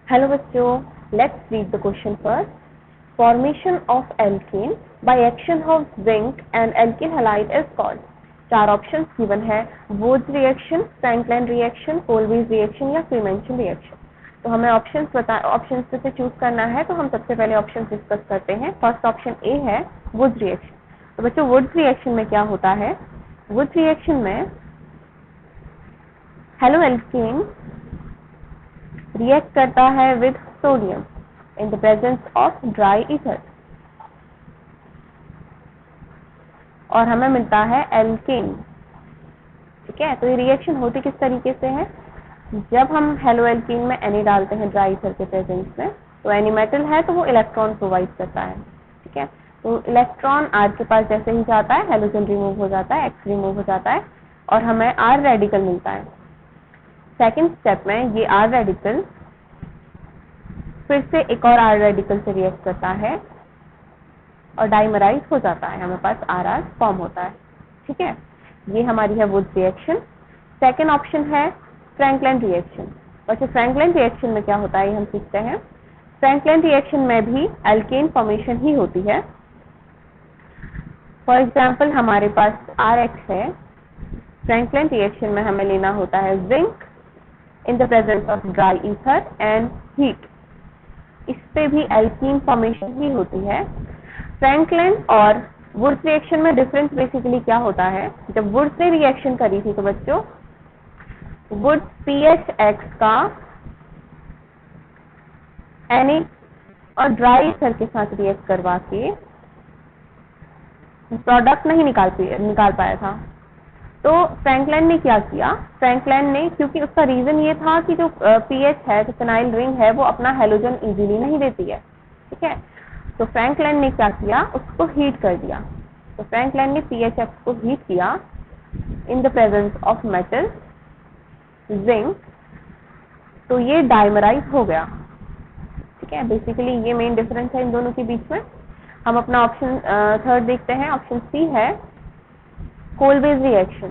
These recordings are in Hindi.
हेलो बच्चों, let's read the question first. Formation of alkene by action of zinc and alkyl halide is called. चार ऑप्शंस गिवन है. Wurtz reaction, Franklin reaction, Colebrook reaction या क्लेमेंशन रिएक्शन. तो हमें ऑप्शंस से चूज करना है. तो हम सबसे पहले ऑप्शन डिस्कस करते हैं. फर्स्ट ऑप्शन ए है वुड्स रिएक्शन. तो बच्चों वुड्स रिएक्शन में क्या होता है? वुड्स रिएक्शन में हेलो एल्केन रिएक्ट करता है with sodium in the presence of dry ether और हमें मिलता है एल्केन. ठीक है, तो ये रिएक्शन होती किस तरीके से है? जब हम हेलो एल्केन में Na डालते हैं ड्राई ईथर के प्रेजेंस में, तो Na मेटल है तो वो इलेक्ट्रॉन प्रोवाइड करता है. ठीक है, तो इलेक्ट्रॉन R के पास जैसे ही जाता है, हेलोजन रिमूव हो जाता है, X रिमूव हो जाता है और हमें R रेडिकल मिलता है. सेकेंड स्टेप में ये R रेडिकल फिर से एक और R रेडिकल से रिएक्ट करता है और डाइमराइज हो जाता है, हमारे पास RR फॉर्म होता है. ठीक है, ये हमारी है वुड्स रिएक्शन. सेकेंड ऑप्शन है फ्रैंकलिन रिएक्शन. वैसे फ्रैंकलिन रिएक्शन में क्या होता है ये हम सीखते हैं. फ्रैंकलिन रिएक्शन में भी एल्केन फॉर्मेशन ही होती है. फॉर एग्जाम्पल हमारे पास RH है. फ्रैंकलिन रिएक्शन में हमें लेना होता है zinc in the presence of dry ether and heat. इस पे भी एल्कीन फॉर्मेशन ही होती है. फ्रैंकलिन और वुड्स रिएक्शन में डिफरेंस बेसिकली क्या होता है? जब वुड्स ने रिएक्शन करी थी तो बच्चों वुड्स PHX का Na और ड्राई ईथर के साथ रिएक्ट करवा के प्रोडक्ट नहीं निकाल पाया था. तो फ्रैंकलिन ने क्या किया? फ्रैंकलिन ने, क्योंकि उसका रीजन ये था कि जो पीएच है, जो फिनाइल रिंग है, वो अपना हेलोजन इजीली नहीं देती है. ठीक है, तो फ्रैंकलिन ने क्या किया? उसको हीट कर दिया. तो फ्रैंकलिन ने PHX को हीट किया in the presence of metal zinc, तो ये डाइमराइज हो गया. ठीक है, बेसिकली ये मेन डिफरेंस है इन दोनों के बीच में. हम अपना ऑप्शन थर्ड देखते हैं. ऑप्शन सी है कोलब्रुक रिएक्शन.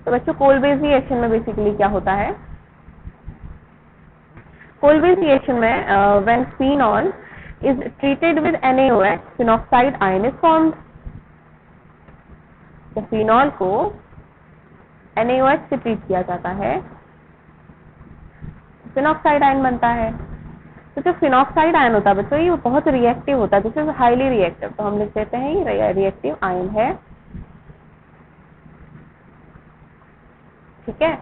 तो बच्चों कोलब्रुक रिएक्शन में बेसिकली क्या होता है? कोलब्रुक रिएक्शन में when phenol is treated with NaOH, phenoxide ion is formed. तो फिनॉल को NaOH से ट्रीट किया जाता है, फिनॉक्साइड आयन बनता है. तो जो फिनॉक्साइड आयन होता है बच्चों ये बहुत रिएक्टिव होता है. This is highly reactive. तो हम लिख देते हैं ये रिएक्टिव आयन है. ठीक है,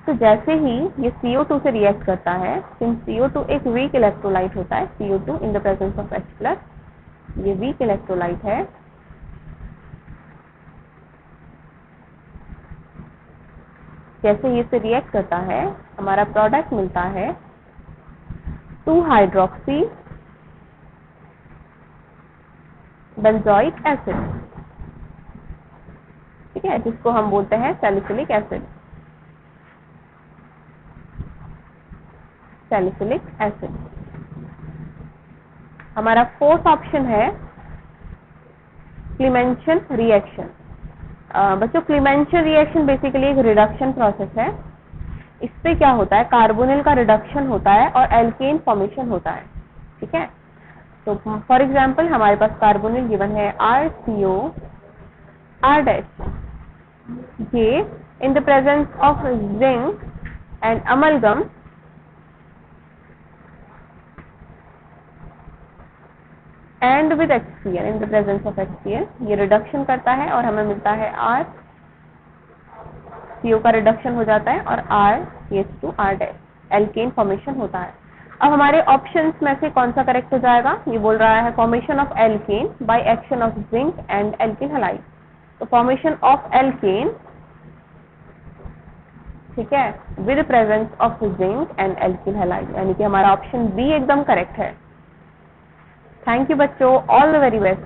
तो जैसे ही ये CO2 से रिएक्ट करता है, सिंस CO2 एक वीक इलेक्ट्रोलाइट होता है, CO2 in the presence of H+, ये वीक इलेक्ट्रोलाइट है. जैसे ही इसे रिएक्ट करता है, हमारा प्रोडक्ट मिलता है 2-हाइड्रोक्सी बेंजोइक एसिड. ठीक है, जिसको हम बोलते हैं सैलिसिलिक एसिड. Salicylic acid. हमारा फोर्थ ऑप्शन है क्लेमेंशन रिएक्शन. बच्चों क्लेमेंशन रिएक्शन बेसिकली एक रिडक्शन प्रोसेस है. इससे क्या होता है? कार्बोनिल का रिडक्शन होता है और एल्केन फॉर्मेशन होता है. ठीक है, तो फॉर एग्जांपल हमारे पास कार्बोनिल गिवन है RCO R'. ये in the presence of zinc and amalgam and with HCl, in the presence of HCl ये रिडक्शन करता है और हमें मिलता है R. CO का रिडक्शन हो जाता है और R CH2 R', alkene formation होता है. अब हमारे ऑप्शंस में से कौन सा करेक्ट हो जाएगा? ये बोल रहा है formation of alkene by action of zinc and alkyl halide. तो फॉर्मेशन ऑफ एल्केन, ठीक है, with presence of zinc and alkyl halide, यानी कि हमारा ऑप्शन बी एकदम करेक्ट है. थैंक यू बच्चों, ऑल द वेरी बेस्ट.